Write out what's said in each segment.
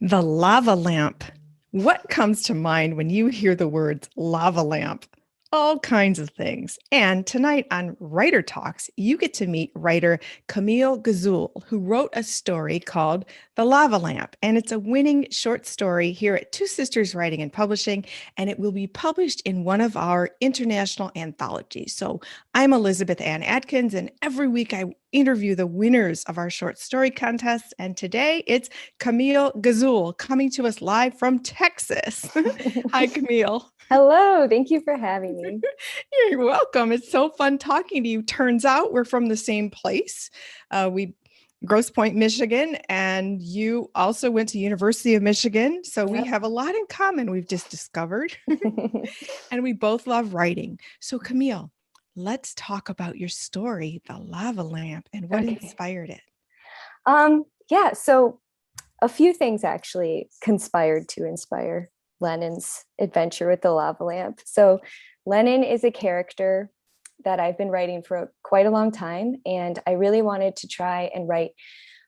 The lava lamp. What comes to mind when you hear the words lava lamp? All kinds of things. And tonight on Writer Talks, you get to meet writer Camille Gazoul, who wrote a story called The Lava Lamp. And it's a winning short story here at Two Sisters Writing and Publishing, and it will be published in one of our international anthologies. So I'm Elizabeth Ann Atkins, and every week I interview the winners of our short story contests. And today it's Camille Gazoul coming to us live from Texas. Hi, Camille. Hello, thank you for having me. You're welcome. It's so fun talking to you. Turns out we're from the same place. We Grosse Pointe, Michigan, and you also went to University of Michigan. So we Yep. have a lot in common, we've just discovered. And we both love writing. So Camille, let's talk about your story, The Lava Lamp, and what Okay. inspired it. Yeah, so a few things actually conspired to inspire Lennon's adventure with the lava lamp. So Lennon is a character that I've been writing for quite a long time, and I really wanted to try and write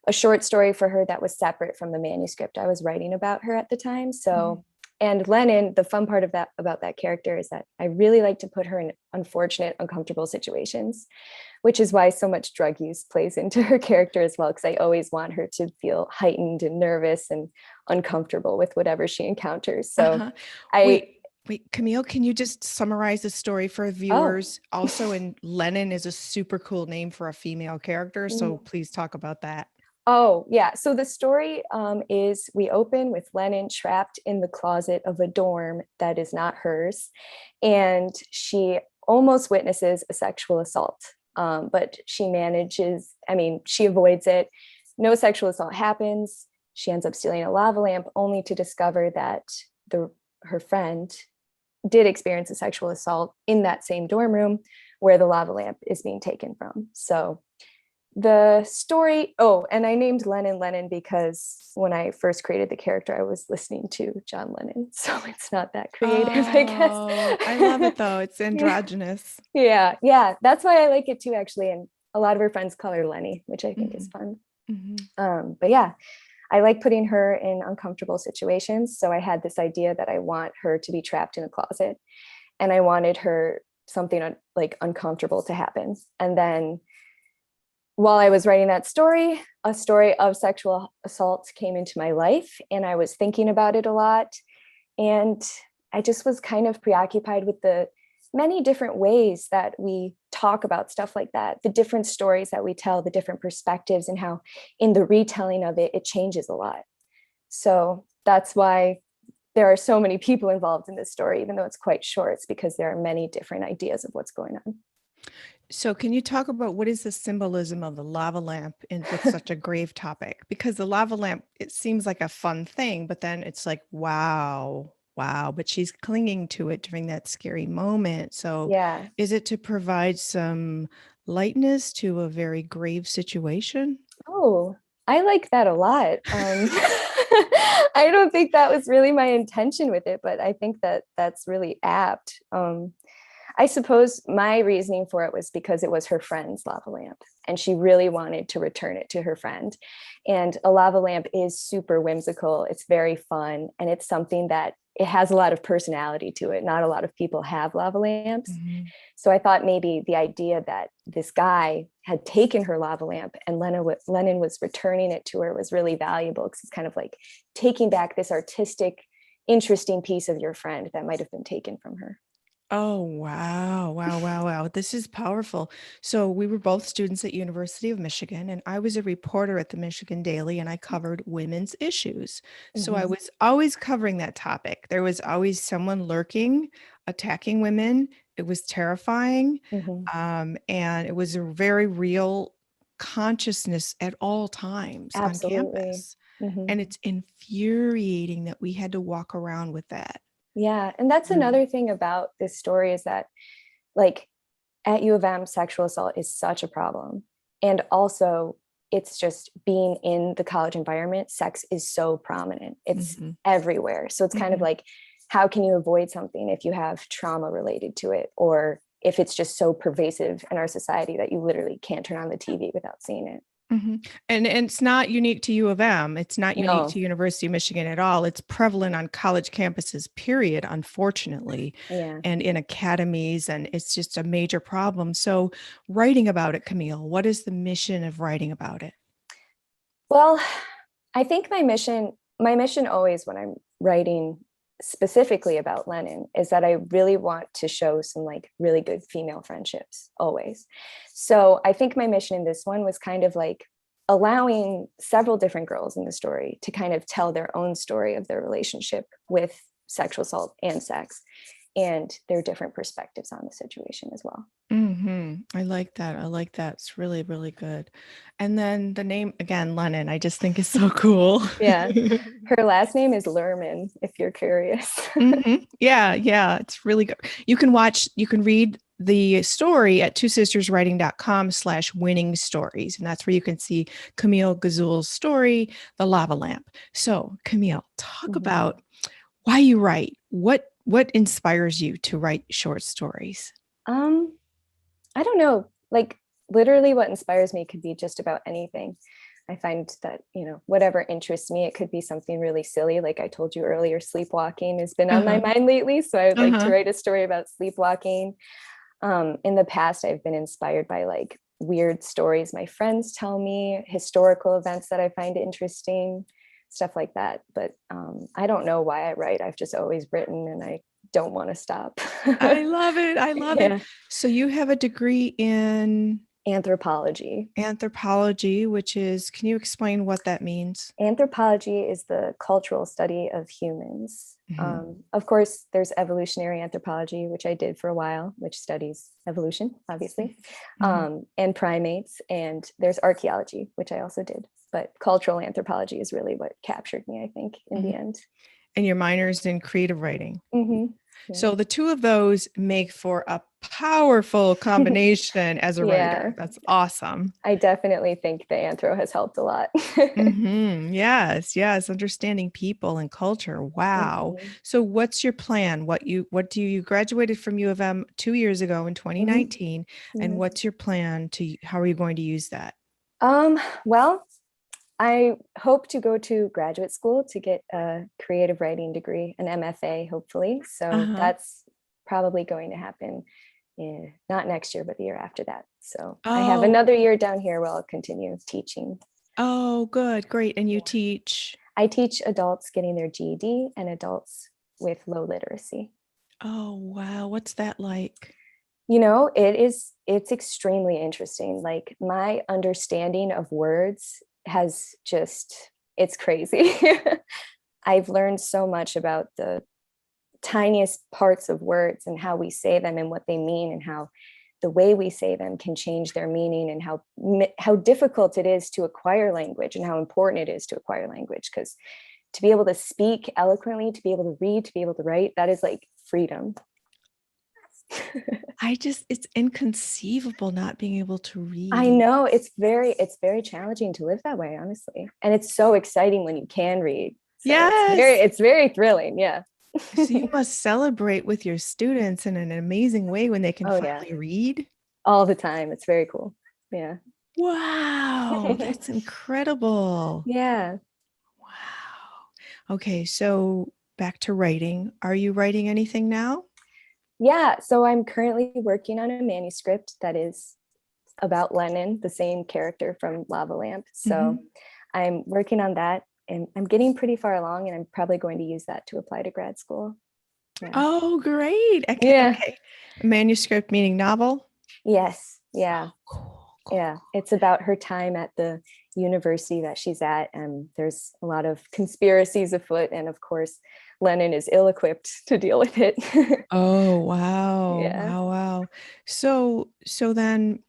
a short story for her that was separate from the manuscript I was writing about her at the time. So, and Lennon, the fun part of that about that character is that I really like to put her in unfortunate, uncomfortable situations, which is why so much drug use plays into her character as well, because I always want her to feel heightened and nervous and uncomfortable with whatever she encounters. So Wait, Camille, can you just summarize the story for viewers? Also, and Lennon is a super cool name for a female character, so please talk about that. Oh, yeah. So the story is we open with Lennon trapped in the closet of a dorm that is not hers, and she almost witnesses a sexual assault. But she she avoids it. No sexual assault happens. She ends up stealing a lava lamp only to discover that her friend did experience a sexual assault in that same dorm room where the lava lamp is being taken from. So the story, and I named Lennon because when I first created the character, I was listening to John Lennon. So it's not that creative, I guess. I love it though. It's androgynous. Yeah. That's why I like it too, actually. And a lot of her friends call her Lenny, which I think is fun. But yeah, I like putting her in uncomfortable situations. So I had this idea that I want her to be trapped in a closet, and I wanted her something like uncomfortable to happen. And then while I was writing that story, a story of sexual assault came into my life, and I was thinking about it a lot. And I just was kind of preoccupied with the many different ways that we talk about stuff like that, the different stories that we tell, the different perspectives, and how in the retelling of it, it changes a lot. So that's why there are so many people involved in this story, even though it's quite short. It's because there are many different ideas of what's going on. So can you talk about what is the symbolism of the lava lamp with such a grave topic? Because the lava lamp, it seems like a fun thing, but then it's like, wow, but she's clinging to it during that scary moment. So Yeah. is it to provide some lightness to a very grave situation? Oh, I like that a lot. I don't think that was really my intention with it, but I think that that's really apt. I suppose my reasoning for it was because it was her friend's lava lamp, and she really wanted to return it to her friend. And a lava lamp is super whimsical. It's very fun, and it's something that it has a lot of personality to it. Not a lot of people have lava lamps. So I thought maybe the idea that this guy had taken her lava lamp and Lennon was returning it to her was really valuable, because it's kind of like taking back this artistic, interesting piece of your friend that might have been taken from her. Oh, wow. This is powerful. So we were both students at University of Michigan, and I was a reporter at the Michigan Daily, and I covered women's issues. So I was always covering that topic. There was always someone lurking, attacking women. It was terrifying. And it was a very real consciousness at all times on Absolutely. campus. And it's infuriating that we had to walk around with that. Yeah. And that's another thing about this story is that, like, at U of M, sexual assault is such a problem. And also, it's just being in the college environment, sex is so prominent. It's everywhere. So it's kind of like, how can you avoid something if you have trauma related to it, or if it's just so pervasive in our society that you literally can't turn on the TV without seeing it? And it's not unique to U of M. It's not unique No. to University of Michigan at all. It's prevalent on college campuses, period, unfortunately, Yeah. and in academies. And it's just a major problem. So writing about it, Camille, what is the mission of writing about it? Well, I think my mission always when I'm writing specifically about Lenin is that I really want to show some like really good female friendships always. So I think my mission in this one was kind of like allowing several different girls in the story to kind of tell their own story of their relationship with sexual assault and sex and their different perspectives on the situation as well. I like that. I like that. It's really, really good. And then the name again, Lennon, I just think is so cool. Yeah. Her last name is Lerman, if you're curious. Yeah, yeah. It's really good. You can read the story at twosisterswriting.com/winning stories. And that's where you can see Camille Gazoul's story, The Lava Lamp. So Camille, talk about why you write. What inspires you to write short stories? Um, I don't know. Like literally what inspires me could be just about anything. I find that, whatever interests me, it could be something really silly. Like I told you earlier, sleepwalking has been on my mind lately. So I would like to write a story about sleepwalking. In the past, I've been inspired by like weird stories my friends tell me, historical events that I find interesting, stuff like that. But I don't know why I write. I've just always written and I don't want to stop. I love it. I love it. So you have a degree in Anthropology. Anthropology, which is, can you explain what that means? Anthropology is the cultural study of humans. Of course, there's evolutionary anthropology, which I did for a while, which studies evolution, obviously, and primates. And there's archaeology, which I also did. But cultural anthropology is really what captured me, I think, in the end. And your minor's in creative writing. So the two of those make for a powerful combination as a writer. That's awesome. I definitely think the anthro has helped a lot. Yes, yes. Understanding people and culture. Wow. So what's your plan? You graduated from U of M 2 years ago in 2019. And what's your plan how are you going to use that? Well, I hope to go to graduate school to get a creative writing degree, an MFA, hopefully. So that's probably going to happen not next year, but the year after that. So I have another year down here where I'll continue teaching. Oh, good. Great. And you teach? I teach adults getting their GED and adults with low literacy. Oh, wow. What's that like? It's extremely interesting. Like my understanding of words it's crazy. I've learned so much about the tiniest parts of words and how we say them and what they mean and how the way we say them can change their meaning and how difficult it is to acquire language and how important it is to acquire language. Because to be able to speak eloquently, to be able to read, to be able to write, that is like freedom. It's inconceivable not being able to read. I know it's very challenging to live that way, honestly. And it's so exciting when you can read. So yes. It's very thrilling. Yeah. So you must celebrate with your students in an amazing way when they can finally read. All the time. It's very cool. Yeah. Wow. That's incredible. Yeah. Wow. Okay. So back to writing. Are you writing anything now? Yeah. So I'm currently working on a manuscript that is about Lenin, the same character from Lava Lamp. So I'm working on that and I'm getting pretty far along and I'm probably going to use that to apply to grad school. Yeah. Oh, great. Okay. Manuscript meaning novel? Yes. Yeah. Oh, cool. Yeah. It's about her time at the university that she's at. And there's a lot of conspiracies afoot. And of course, Lenin is ill-equipped to deal with it. Oh, wow. Yeah. Wow. So then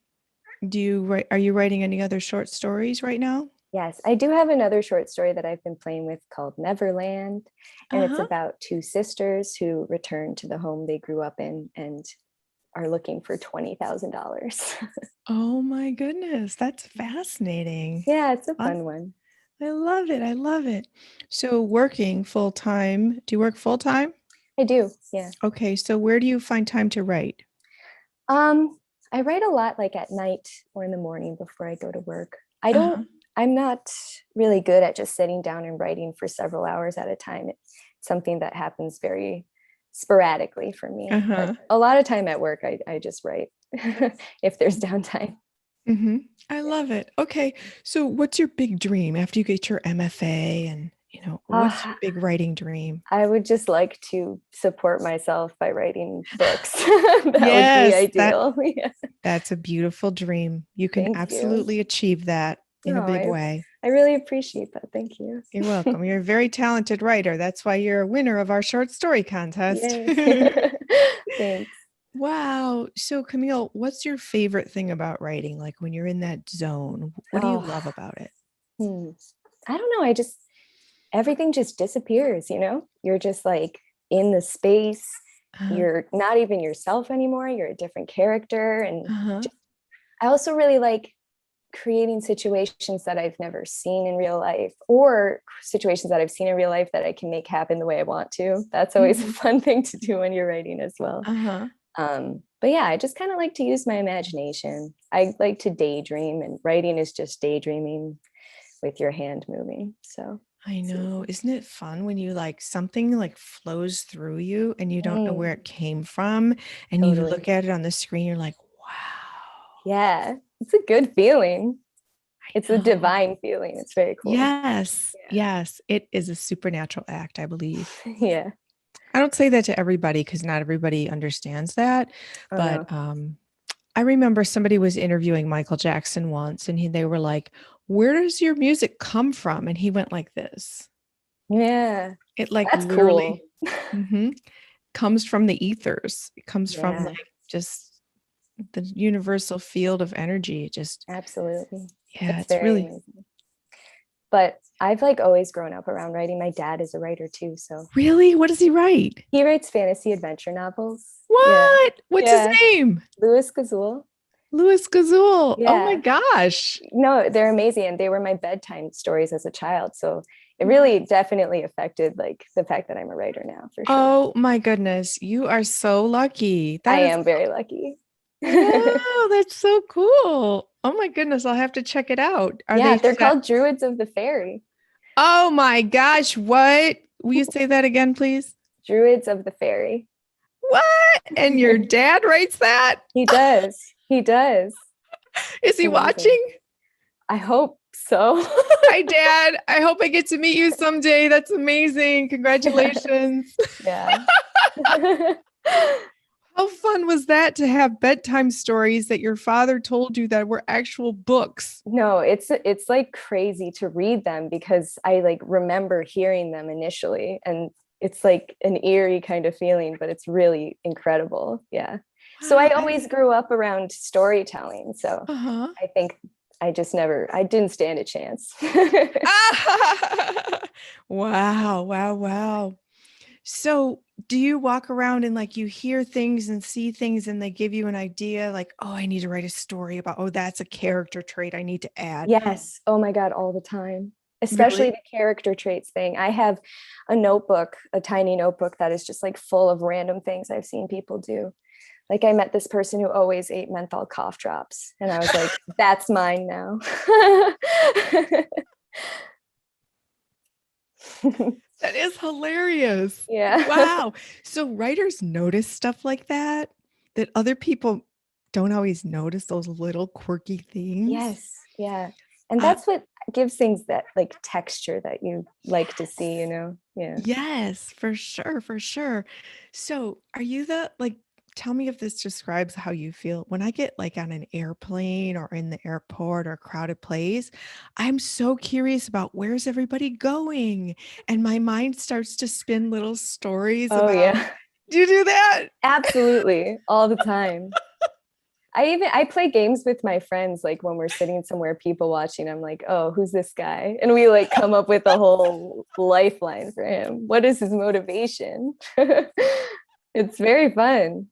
are you writing any other short stories right now? Yes, I do have another short story that I've been playing with called Neverland. And it's about two sisters who return to the home they grew up in and are looking for $20,000. Oh my goodness. That's fascinating. Yeah, it's a fun one. I love it. I love it. So working full time. Do you work full time? I do. Yeah. Okay. So where do you find time to write? I write a lot like at night or in the morning before I go to work. I'm not really good at just sitting down and writing for several hours at a time. It's something that happens very sporadically for me. But a lot of time at work, I just write if there's downtime. I love it. Okay. So what's your big dream after you get your MFA and, what's your big writing dream? I would just like to support myself by writing books. That would be ideal. That's a beautiful dream. You can absolutely achieve that in a big way. I really appreciate that. Thank you. You're welcome. You're a very talented writer. That's why you're a winner of our short story contest. Thanks. Wow. So Camille, what's your favorite thing about writing? Like when you're in that zone, what do you love about it? I don't know. Everything just disappears, you're just like in the space. You're not even yourself anymore. You're a different character. And I also really like creating situations that I've never seen in real life, or situations that I've seen in real life that I can make happen the way I want to. That's always a fun thing to do when you're writing as well. But yeah, I just kind of like to use my imagination. I like to daydream, and writing is just daydreaming with your hand moving. So I know. Isn't it fun when you something flows through you and you don't know where it came from, and you look at it on the screen, you're like, wow. Yeah, it's a good feeling. It's a divine feeling. It's very cool. Yes. Yes. It is a supernatural act, I believe. Yeah. I don't say that to everybody because not everybody understands that. But I remember somebody was interviewing Michael Jackson once, and they were like, where does your music come from? And he went like this. Yeah. It that's literally cool. Comes from the ethers. It comes from just the universal field of energy. Just absolutely. Yeah, it's really amazing. But I've always grown up around writing. My dad is a writer too. So really, what does he write? He writes fantasy adventure novels. What? Yeah. What's his name? Louis Gazoul. Louis Gazoul. Yeah. Oh my gosh. No, they're amazing. And they were my bedtime stories as a child. So it really definitely affected the fact that I'm a writer now, for sure. Oh my goodness. You are so lucky. I am very lucky. Wow, that's so cool. Oh my goodness. I'll have to check it out. They're called Druids of the Fairy. Oh my gosh. What? Will you say that again, please? Druids of the Fairy. What? And your dad writes that? He does. He does. Is he watching? I hope so. Hi, Dad. I hope I get to meet you someday. That's amazing. Congratulations. Yeah. How fun was that to have bedtime stories that your father told you that were actual books? No, it's crazy to read them because I remember hearing them initially, and it's an eerie kind of feeling, but it's really incredible. Yeah. Wow, so I always grew up around storytelling. So I think I didn't stand a chance. Wow. Wow. Wow. So do you walk around and you hear things and see things and they give you an idea oh, I need to write a story about, that's a character trait I need to add? Yes. Oh my God, all the time. Especially the character traits thing. I have a notebook, a tiny notebook that is just full of random things I've seen people do. I met this person who always ate menthol cough drops. And I was like, that's mine now. That is hilarious. Yeah. Wow. So writers notice stuff like that other people don't always notice, those little quirky things. Yes. Yeah. And that's what gives things that texture that you like to see, Yeah. Yes, for sure. For sure. So are you tell me if this describes how you feel. When I get on an airplane or in the airport or a crowded place, I'm so curious about where's everybody going? And my mind starts to spin little stories about. Yeah. Do you do that? Absolutely. All the time. I play games with my friends, when we're sitting somewhere, people watching, I'm like, oh, who's this guy? And we come up with a whole lifeline for him. What is his motivation? It's very fun.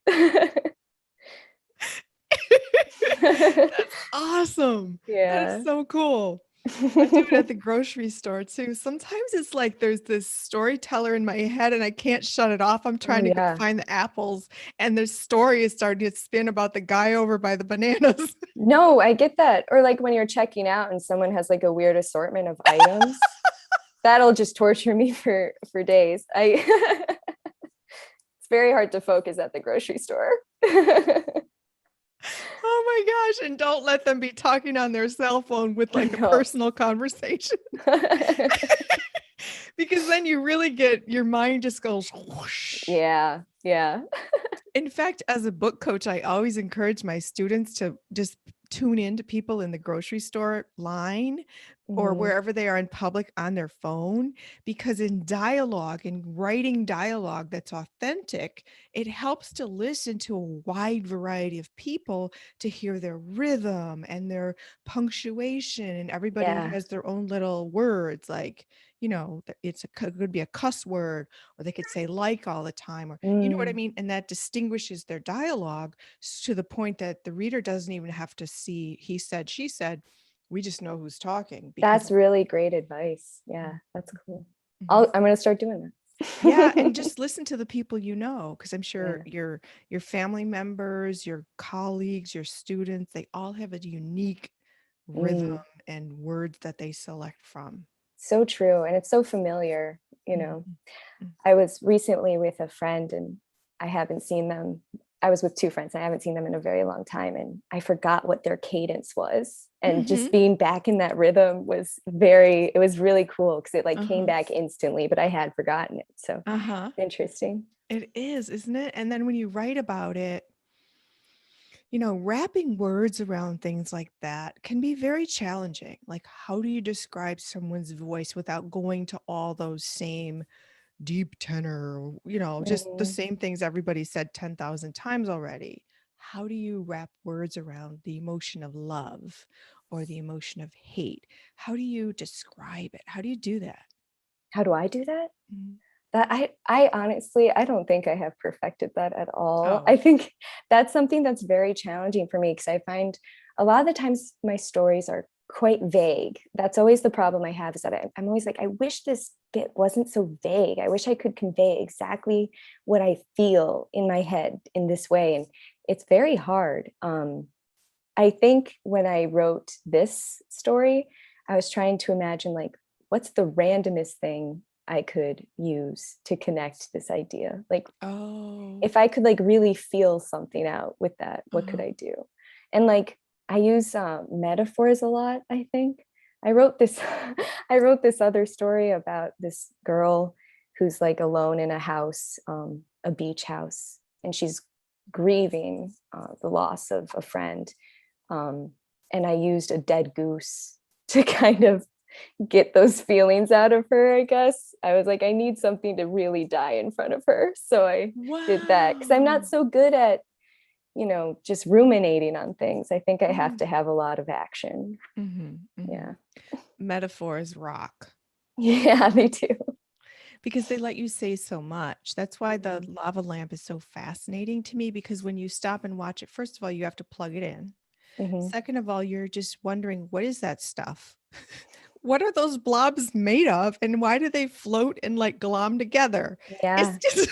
That's awesome. Yeah. That's so cool. I do it at the grocery store too. Sometimes it's like there's this storyteller in my head and I can't shut it off. I'm Oh trying to go yeah. find the apples and the story is starting to spin about the guy over by the bananas. No, I get that. Or like when you're checking out and someone has like a weird assortment of items, that'll just torture me for days. I it's very hard to focus at the grocery store. Oh my gosh. And don't let them be talking on their cell phone with like a No. personal conversation. Because then you really get, your mind just goes whoosh. Yeah. Yeah. In fact, as a book coach, I always encourage my students to just tune in to people in the grocery store line or Mhm. wherever they are in public on their phone, because in dialogue and writing dialogue that's authentic, it helps to listen to a wide variety of people to hear their rhythm and their punctuation. And everybody Yeah. has their own little words, like, could be a cuss word, or they could say like all the time, or you know what I Mm. mean? And that distinguishes their dialogue to the point that the reader doesn't even have to see he said, she said. We just know who's talking because That's really great advice. Yeah, that's cool. Mhm. I'm gonna start doing Yeah, and that. just listen to the people you know, because I'm sure Yeah. your family members, your colleagues, your students, they all have a unique rhythm Mm. and words that they select from. So true. And it's so familiar, you know. Mhm. Mm. I was recently with a friend and I haven't seen them. I was with two friends. I haven't seen them in a very long time. And I forgot what their cadence was. And just Mhm. being back in that rhythm it was really cool because it like came Uh-huh. back instantly, but I had forgotten it. So Uh-huh. interesting. It is, isn't it? And then when you write about it, wrapping words around things like that can be very challenging. Like, how do you describe someone's voice without going to all those same deep tenor, just the Mhm. same things everybody said 10,000 times already? How do you wrap words around the emotion of love or the emotion of hate? How do you describe it? How do you do that? How do I do that? Mhm. That I honestly, I don't think I have perfected that at all. Oh. I think that's something that's very challenging for me because I find a lot of the times my stories are quite vague. That's always the problem I have, is that I'm always like, I wish this bit wasn't so vague. I wish I could convey exactly what I feel in my head in this way. And it's very hard. I think when I wrote this story, I was trying to imagine like, what's the randomest thing I could use to connect this idea? Like, Oh. if I could like really feel something out with that, what could Uh-huh. I do? And like, I use metaphors a lot, I think. I wrote this I wrote this other story about this girl who's like alone in a house, a beach house, and she's grieving the loss of a friend. um, and I used a dead goose to kind of get those feelings out of her, I guess. I was like, I need something to really die in front of her. So I did that because I'm not Wow. so good at, just ruminating on things. I think I have Mm. to have a lot of action. Mhm, mhm. Yeah. Metaphors rock Yeah, they do. because they let you say so much. That's why the Mhm. lava lamp is so fascinating to me, because when you stop and watch it, first of all, you have to plug it in. Mhm. Second of all, you're just wondering, what is that stuff? What are those blobs made of and why do they float and like glom together? It's Yeah. just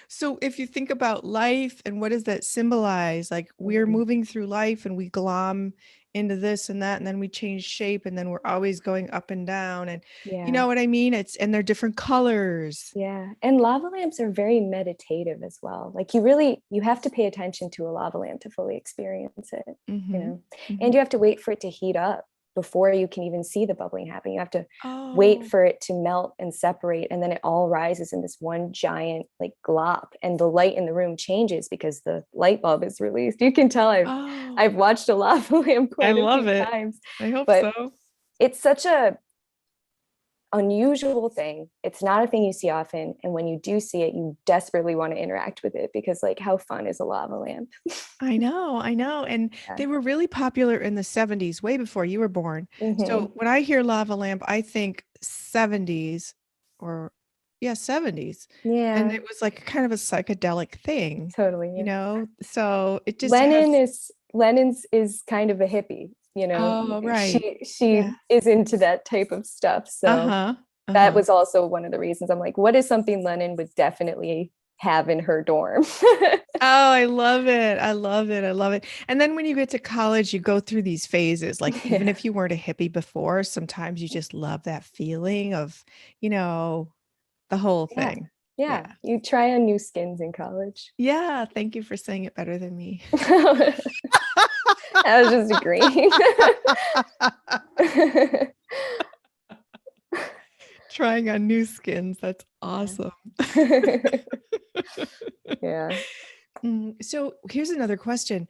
so if you think about life and what does that symbolize? Like, we're Mhm. moving through life and we glom into this and that, and then we change shape, and then we're always going up and down, and you Yeah. know what I mean? And they're different colors. Yeah. And lava lamps are very meditative as well. Like you have to pay attention to a lava lamp to fully experience it, you Mm-hmm. know. Mm-hmm. And you have to wait for it to heat up before you can even see the bubbling happen. You have to wait Oh, for it to melt and separate, and then it all rises in this one giant like glop, and the light in the room changes because the light bulb is released. You can tell oh, I've watched a lava lamp I quite a love few it. times. I hope But so. it's such a unusual thing. It's not a thing you see often. And when you do see it, you desperately want to interact with it because, like, how fun is a lava lamp? I know, I know. And Yeah. they were really popular in the 70s, way before you were born. So Hmm. when I hear lava lamp, I think 70s, or yeah, 70s. And Yeah, it was like kind of a psychedelic thing, totally. Yeah. So it just has, Lennon is kind of a hippie. Oh, right. she Yeah. is into that type of stuff. So Uh-huh. that Uh-huh. was also one of the reasons I'm like, what is something Lennon would definitely have in her dorm? Oh, I love it. I love it. I love it. And then when you get to college, you go through these phases. Like even Yeah. if you weren't a hippie before, sometimes you just love that feeling of, you know, the whole Yeah. thing. Yeah. Yeah. You try on new skins in college. Yeah. Thank you for saying it better than me. I was just agreeing. Trying on new skins. That's Yeah. awesome. Yeah. So here's another question.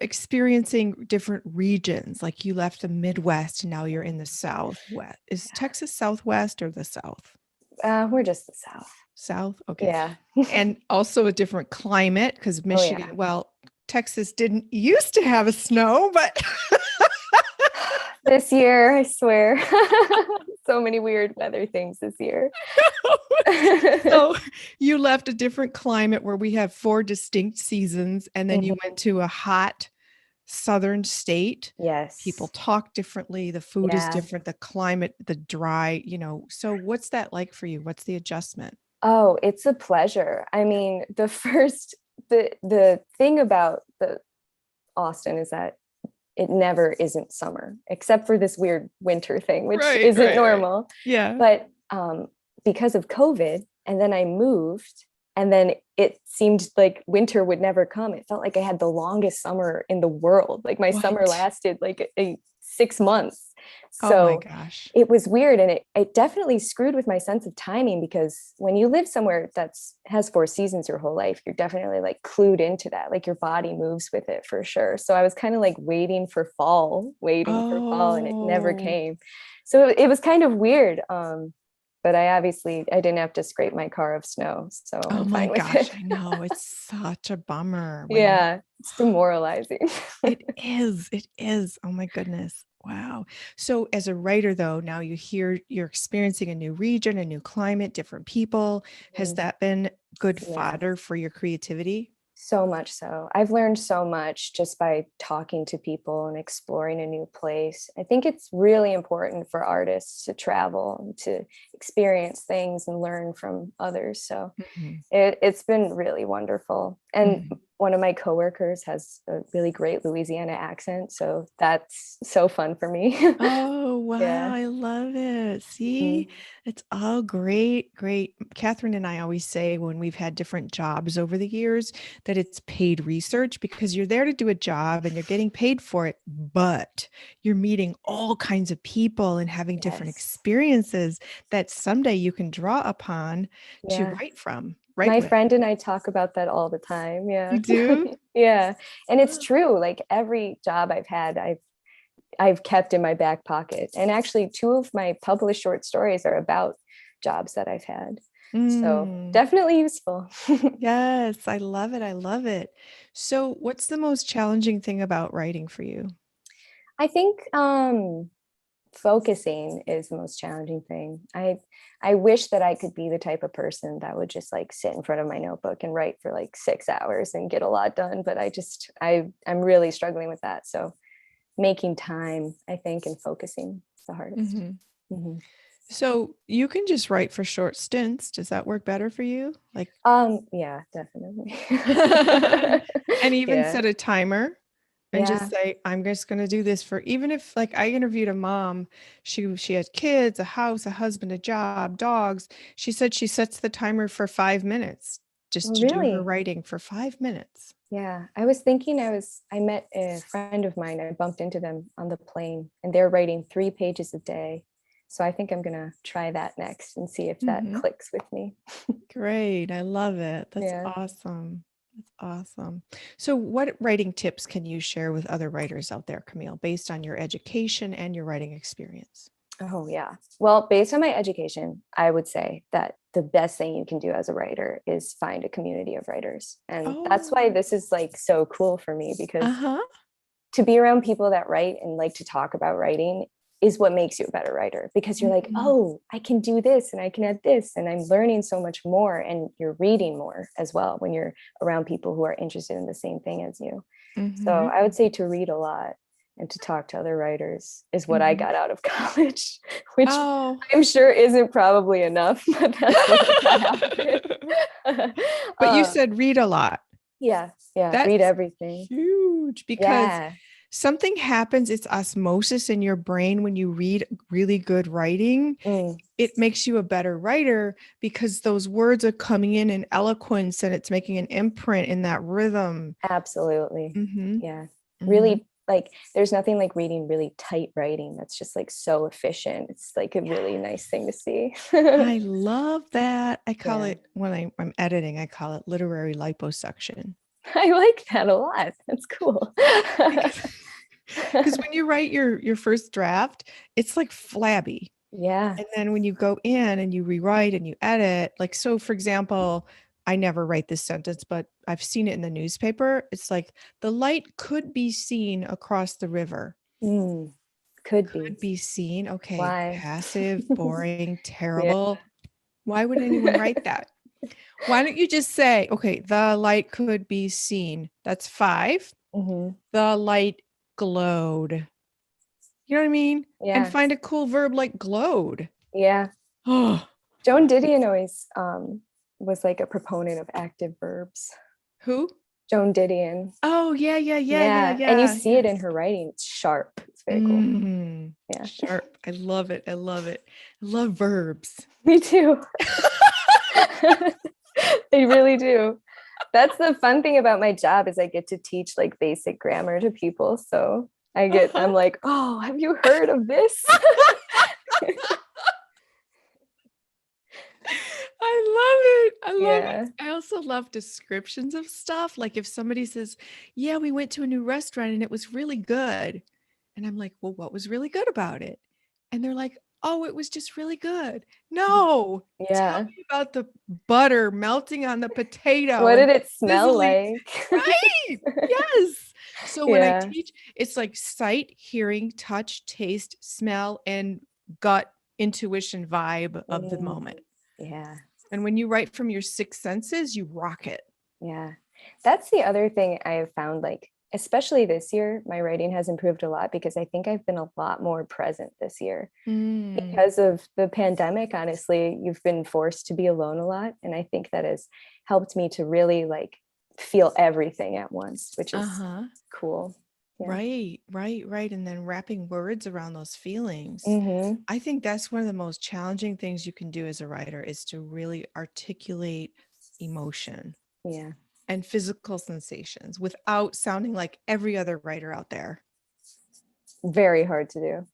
Experiencing different regions, like you left the Midwest and now you're in the Southwest. Is Texas Southwest or the South? We're just the South. South? Okay. Yeah. And also a different climate because Oh yeah. Michigan, well, Texas didn't used to have a snow, but This year, I swear. So many weird weather things this year. so you left a different climate where we have 4 distinct seasons, and then you Mhm. went to a hot southern state. People Yes. talk differently, the food is Yeah. different, the climate, the dry, so what's that like for you? What's the adjustment? Oh, it's a pleasure. I mean, the thing about the Austin is that it never isn't summer, except for this weird winter thing, which Right, isn't right, right. normal. Yeah. But because of COVID, and then I moved, and then it seemed like winter would never come. It felt like I had the longest summer in the world. Like my summer What? lasted like 6 months. Oh my So gosh. it was weird, and it definitely screwed with my sense of timing, because when you live somewhere that's has 4 seasons your whole life, you're definitely like clued into that, like your body moves with it for sure. So I was kind of like waiting for fall, and it never Oh, came. So it was kind of weird. But I didn't have to scrape my car of snow, so oh I'm my fine with gosh, it. I know. It's such a bummer when Yeah, it's demoralizing. it is. It is. Oh my goodness. Wow. So as a writer though, now you're experiencing a new region, a new climate, different people. Has Mhm. that been good Yeah. fodder for your creativity? So much so. I've learned so much just by talking to people and exploring a new place. I think it's really important for artists to travel and to experience things and learn from others. So Mhm. it's been really wonderful. And Mhm. one of my coworkers has a really great Louisiana accent. So that's so fun for me. Oh, wow. Yeah. I love it. See, Mhm. it's all great, great. Catherine and I always say when we've had different jobs over the years that it's paid research because you're there to do a job and you're getting paid for it, but you're meeting all kinds of people and having different Yes. experiences that someday you can draw upon to Yeah. write from, write My with. friend and I talk about that all the time. You Yeah. do? Yeah. And it's Wow. true. Like every job I've had, I've kept in my back pocket. And actually, two of my published short stories are about jobs that I've had. So Mm. definitely useful. Yes, I love it. I love it. So, what's the most challenging thing about writing for you? I think focusing is the most challenging thing. I wish that I could be the type of person that would just like sit in front of my notebook and write for like 6 hours and get a lot done. But I'm really struggling with that. So making time, I think, and focusing is the hardest. Mhm. Mhm. So, you can just write for short stints. Does that work better for you? Like, Yeah, definitely. and even Yeah. set a timer and just Yeah. say, I'm just going to do this for even if like I interviewed a mom, she had kids, a house, a husband, a job, dogs. She said she sets the timer for 5 minutes just Oh, to do her really? writing for 5 minutes. Yeah. I was thinking I met a friend of mine. I bumped into them on the plane, and they're writing 3 pages a day. So I think I'm gonna try that next and see if that Mhm. clicks with me. Great. I love it. That's Yeah. awesome. That's awesome. So, what writing tips can you share with other writers out there, Camille, based on your education and your writing experience? Oh, yeah. Well, based on my education, I would say that the best thing you can do as a writer is find a community of writers. And that's why Oh, this is like so cool for me, because uh-huh. to be around people that write and like to talk about writing is what makes you a better writer, because you're like, Mhm. oh, I can do this and I can add this, and I'm learning so much more, and you're reading more as well when you're around people who are interested in the same thing as you. So Mhm. I would say to read a lot and to talk to other writers is what I got out of college, which Oh. I'm sure isn't probably enough, but that's what I got out of it. But you said read a lot. Yeah. That's Read everything. huge, because something happens. It's osmosis in your brain when you read really good writing. It makes you a better writer because those words are coming in eloquence, and it's making an imprint in that rhythm. Absolutely. Mm-hmm. Yeah. Really, like, there's nothing like reading really tight writing that's just like so efficient. It's like a really nice thing to see. I love that. I call it, when I'm editing, I call it literary liposuction. I like that a lot. That's cool. Because when you write your first draft, it's like flabby. Yeah. And then when you go in and you rewrite and you edit, like, so for example, I never write this sentence, but I've seen it in the newspaper. It's like, the light could be seen across the river. Could be seen. Okay. Why? Passive, boring, terrible. Why would anyone write that? Why don't you just say, okay, the light could be seen. That's 5. The light glowed. You know what I mean? Yeah. And find a cool verb like glowed. Yeah. Oh. Joan Didion always was like a proponent of active verbs. Who? Joan Didion. Oh, yeah. And you see it in her writing. It's sharp. It's very cool. Yeah. Sharp. I love it. I love verbs. Me too. They really do. That's the fun thing about my job, is I get to teach like basic grammar to people. So I'm like, oh, have you heard of this? I love it. I also love descriptions of stuff. Like if somebody says, yeah, we went to a new restaurant and it was really good. And I'm like, well, what was really good about it? And they're like, oh, it was just really good. No. Tell me about the butter melting on the potato. What did it smell like? Right. Yes. So when I teach, it's like sight, hearing, touch, taste, smell, and gut intuition vibe of the moment. Yeah. And when you write from your 6 senses, you rock it. Yeah. That's the other thing I have found, like, especially this year, my writing has improved a lot because I think I've been a lot more present this year. Because of the pandemic. Honestly, you've been forced to be alone a lot. And I think that has helped me to really like feel everything at once, which is cool. Yeah. Right. And then wrapping words around those feelings. I think that's one of the most challenging things you can do as a writer, is to really articulate emotion. Yeah. And physical sensations without sounding like every other writer out there. Very hard to do.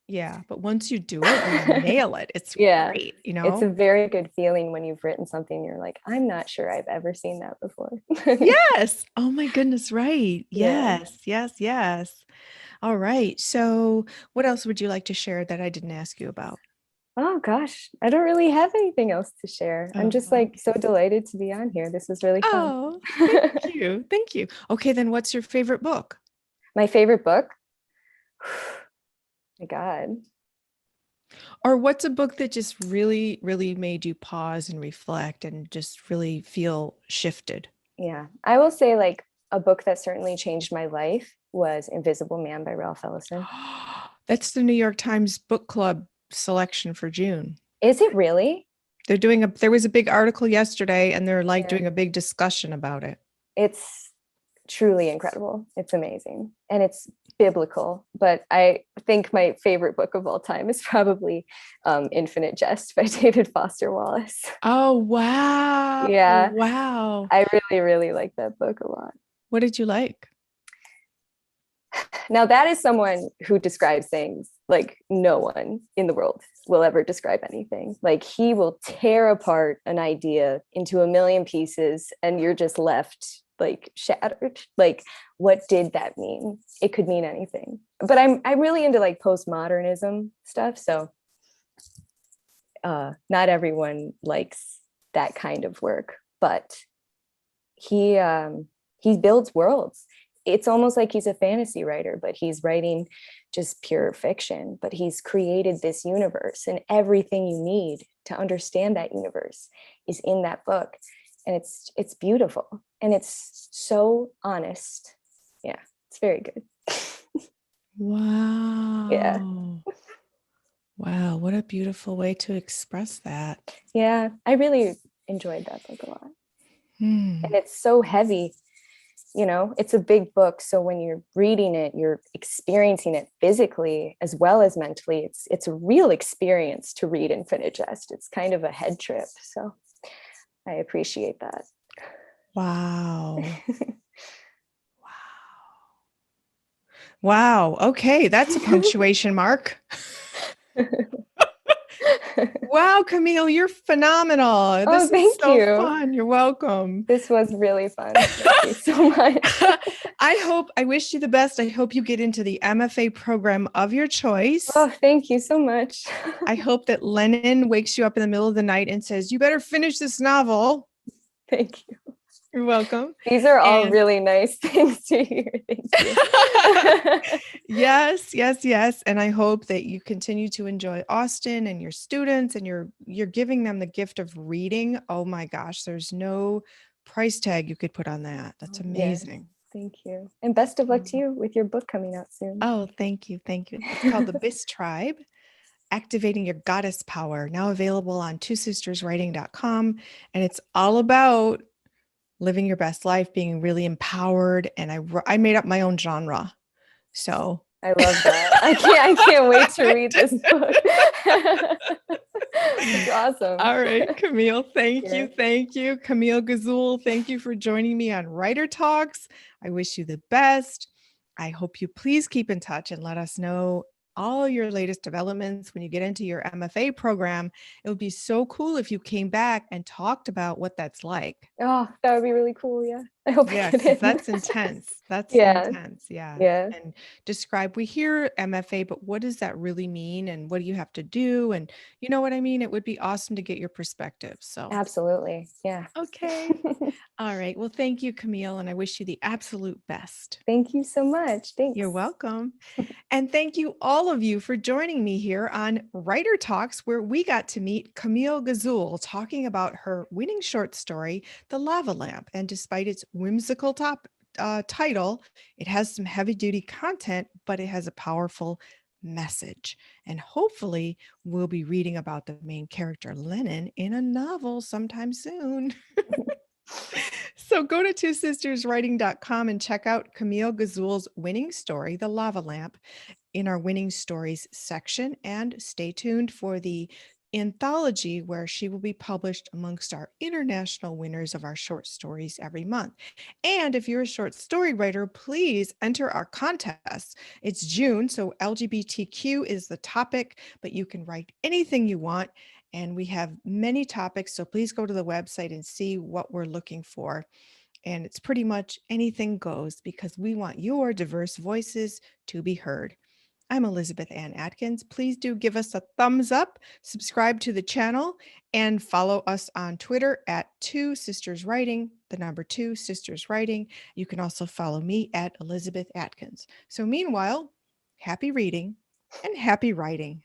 Yeah, but once you do it, you nail it. It's great, you know? It's a very good feeling when you've written something, you're like, I'm not sure I've ever seen that before. Yes. Oh my goodness, right. Yes. All right. So what else would you like to share that I didn't ask you about? Oh gosh, I don't really have anything else to share. I'm just like so delighted to be on here. This was really fun. Oh, thank you. Okay, then what's your favorite book? My favorite book? My God. Or what's a book that just really, really made you pause and reflect and just really feel shifted? Yeah, I will say like a book that certainly changed my life was Invisible Man by Ralph Ellison. That's the New York Times book club selection for June. Is it really? There was a big article yesterday and they're like doing a big discussion about it. It's truly incredible. It's amazing. And it's biblical, but I think my favorite book of all time is probably Infinite Jest by David Foster Wallace. Oh, wow. Yeah. Wow. I really, really like that book a lot. What did you like? Now, that is someone who describes things like no one in the world will ever describe anything. Like he will tear apart an idea into a million pieces and you're just left like shattered. Like, what did that mean? It could mean anything. But I'm really into like postmodernism stuff. So not everyone likes that kind of work, but he builds worlds. It's almost like he's a fantasy writer, but he's writing just pure fiction, but he's created this universe, and everything you need to understand that universe is in that book. And it's beautiful and it's so honest. Yeah, it's very good. Yeah. Wow. Wow, what a beautiful way to express that. Yeah, I really enjoyed that book a lot. Hmm. And it's so heavy, you know, it's a big book. So when you're reading it, you're experiencing it physically as well as mentally. It's a real experience to read Infinite Jest. It's kind of a head trip. So I appreciate that. Wow. Wow. Okay, that's a punctuation mark. Wow, Camille, you're phenomenal. Oh, This is thank so you. fun. You're welcome. This was really fun. Thank you so much. I wish you the best. I hope you get into the MFA program of your choice. Oh, thank you so much. I hope that Lennon wakes you up in the middle of the night and says, you better finish this novel. Thank you. You're welcome. These are all really nice things to hear. Thank you. Yes, yes, yes. And I hope that you continue to enjoy Austin and your students, and you're giving them the gift of reading. Oh my gosh, there's no price tag you could put on that. That's amazing. Yes, thank you. And best of luck to you with your book coming out soon. Oh, thank you. Thank you. It's called The Bis Tribe, Activating Your Goddess Power, now available on twosisterswriting.com. And it's all about living your best life, being really empowered. And I made up my own genre. So I love that. I can't wait to read this book. It's awesome. All right, Camille, thank you. Thank you. Camille Gazoul, thank you for joining me on Writer Talks. I wish you the best. I hope you please keep in touch and let us know all your latest developments when you get into your MFA program. It would be so cool if you came back and talked about what that's like. Oh, that would be really cool. Yeah. I hope Yeah, I get because in. that's intense. That's Yeah. intense. Yeah. Yeah. And describe, we hear MFA, but what does that really mean? And what do you have to do? And you know what I mean? It would be awesome to get your perspective. So, Absolutely. Yeah. okay. All right. Well, thank you, Camille. And I wish you the absolute best. Thank you so much. Thanks. You're welcome. And thank you, all of you, for joining me here on Writer Talks, where we got to meet Camille Gazoul talking about her winning short story, The Lava Lamp. And despite its whimsical title, it has some heavy duty content, but it has a powerful message. And hopefully, we'll be reading about the main character, Lennon, in a novel sometime soon. So go to twosisterswriting.com and check out Camille Gazoul's winning story, The Lava Lamp, in our winning stories section, and stay tuned for the anthology where she will be published amongst our international winners of our short stories every month. And if you're a short story writer, please enter our contest. It's June, so LGBTQ is the topic, but you can write anything you want. And we have many topics, so please go to the website and see what we're looking for. And it's pretty much anything goes because we want your diverse voices to be heard. I'm Elizabeth Ann Atkins. Please do give us a thumbs up, subscribe to the channel, and follow us on Twitter at Two Sisters Writing, the number Two Sisters Writing. You can also follow me at Elizabeth Atkins. So meanwhile, happy reading and happy writing.